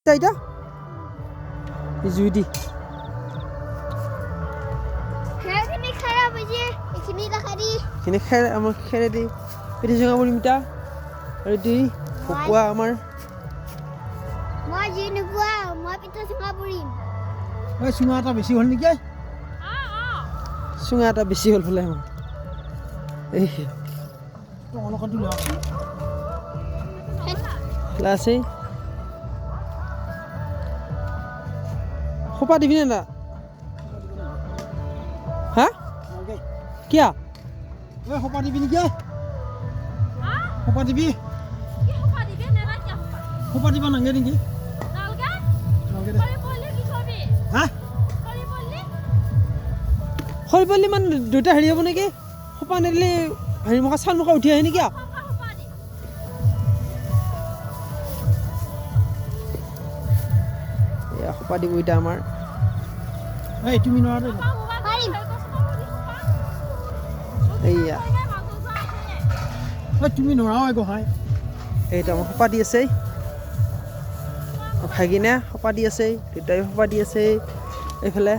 এটা জুই দি এইখিনি খেৰ আমাৰ খেৰে দি পিঠা চুঙা কৰিম এতিয়া আৰু দি ভকুৱা আমাৰ মই যি নোপোৱা মই পিঠা চুঙা পুৰিম এই চুঙা এটা বেছি হ'ল নেকি চুঙা এটা বেছি হ'ল বোলে আমাৰ এই অলপমান লোৱা ক্লাছে খোপা দিবি না হা কিয়া ঐ খোপা দিবি নেকি খোপা দিবি খোপা দিবা নাগে নেকি হা হৈ পৰিলে মানে দুটা হেৰি হ'ব নেকি খোপা নিদিলে হেৰি মকা চাউল মকা উঠি আহে নেকি এয়া খোপা দিব এতিয়া আমাৰ এই তুমি নোৱাৰা এইয়া ঐ তুমি নোৱাৰা এই গোহাঁই এইটো আমাৰ সোপা দি আছে ভাগিনে সোপা দি আছে দেউতাই সোপা দি আছে এইফালে